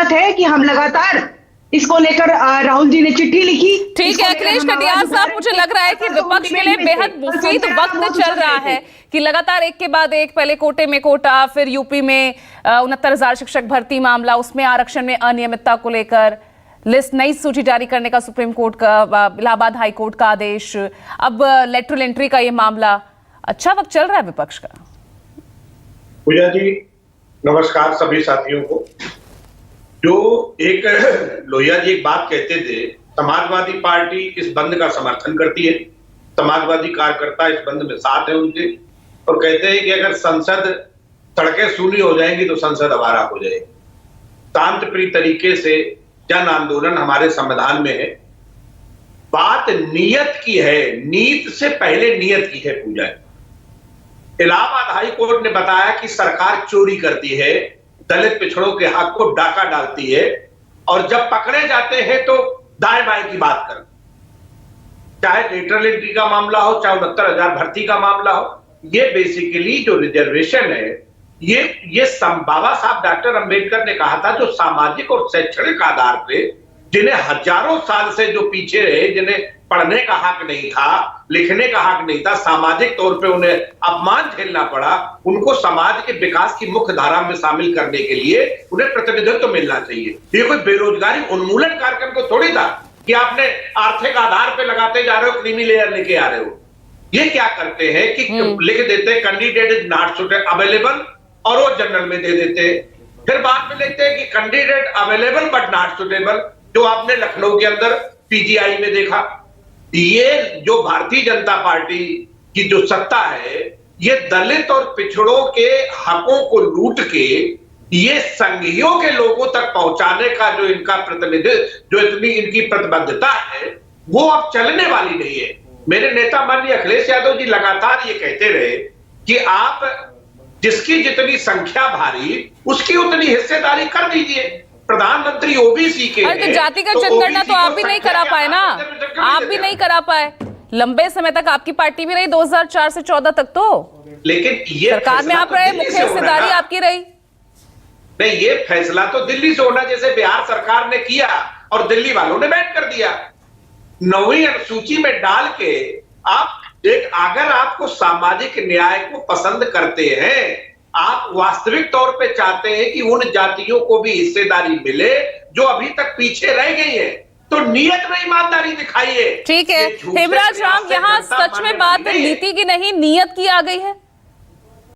बात है कि हम लगातार इसको लेकर राहुल जी ने चिट्ठी लिखी। ठीक है अखिलेश कटियार साहब, मुझे लग रहा है कि विपक्ष के लिए बेहद मुफीद वक्त चल रहा है कि लगातार एक के बाद एक, पहले कोटे में कोटा, फिर यूपी में 69,000 शिक्षक भर्ती मामला, उसमें आरक्षण में अनियमितता को लेकर लिस्ट, नई सूची जारी करने का सुप्रीम कोर्ट का, इलाहाबाद हाई कोर्ट का आदेश, अब लेटरल एंट्री का ये मामला। अच्छा वक्त चल रहा है विपक्ष का। पूजा जी नमस्कार सभी साथियों को। जो एक लोहिया जी एक बात कहते थे, समाजवादी पार्टी इस बंद का समर्थन करती है, समाजवादी कार्यकर्ता इस बंद में साथ है उनके, और कहते हैं कि अगर संसद सड़कें सूनी हो जाएंगी तो संसद आवारा हो जाएगी। शांतिप्रिय तरीके से जन आंदोलन हमारे संविधान में है। बात नियत की है, नीत से पहले नियत की है पूजा। इलाहाबाद हाई कोर्ट ने बताया कि सरकार चोरी करती है, दलित पिछड़ों के हक को डाका डालती है, और जब पकड़े जाते हैं तो दाएं बाएं की बात कर, चाहे लेटरल एंट्री का मामला हो, चाहे 69,000 भर्ती का मामला हो। ये बेसिकली जो रिजर्वेशन है, ये बाबा साहब डॉक्टर अंबेडकर ने कहा था, जो सामाजिक और शैक्षणिक आधार पे जिन्हें हजारों साल से जो पीछे रहे, जिन्हें पढ़ने का हक नहीं था, लिखने का हक नहीं था, सामाजिक तौर पे उन्हें अपमान झेलना पड़ा, उनको समाज के विकास की मुख्य धारा में शामिल करने के लिए उन्हें प्रतिनिधित्व मिलना चाहिए। ये कोई बेरोजगारी उन्मूलन कार्यक्रम को थोड़ी था कि आपने आर्थिक आधार पे लगाते जा रहे हो, क्रीमी लेयर लेके आ रहे हो। ये क्या करते हैं कि लिख देते हैं candidate is not suitable available, और वो जनरल में दे देते हैं। फिर बाद में लिखते हैं कि candidate available but not suitable, जो आपने लखनऊ के अंदर पीजीआई में देखा। ये जो भारतीय जनता पार्टी की जो सत्ता है, ये दलित और पिछड़ों के हकों को लूट के ये संघियों के लोगों तक पहुंचाने का जो इनका प्रतिनिधित्व, जो इतनी इनकी प्रतिबद्धता है, वो अब चलने वाली नहीं है। मेरे नेता माननीय अखिलेश यादव जी लगातार ये कहते रहे कि आप जिसकी जितनी संख्या भारी, उसकी उतनी हिस्सेदारी कर दीजिए। प्रधानमंत्री ओबीसी के अरे तो जातिगत जनगणना तो आप भी नहीं करा पाए ना, आप भी नहीं करा पाए। लंबे समय तक आपकी पार्टी भी रही, 2004 से 14 तक तो, लेकिन ये सरकार में आप रहे, मुख्य हिस्सेदारी आपकी रही। नहीं, ये फैसला तो दिल्ली से होना, जैसे बिहार सरकार ने किया और दिल्ली वालों ने बैन कर दिया। 9वीं अनुसूची में डाल के आप अगर आपको सामाजिक न्याय को पसंद करते हैं, आप वास्तविक तौर पे चाहते हैं कि उन जातियों को भी हिस्सेदारी मिले जो अभी तक पीछे रह गई है, तो नियत में ईमानदारी दिखाइए। ठीक है हेमराज राम, यहाँ सच में बात नीति की नहीं, नियत की आ गई है।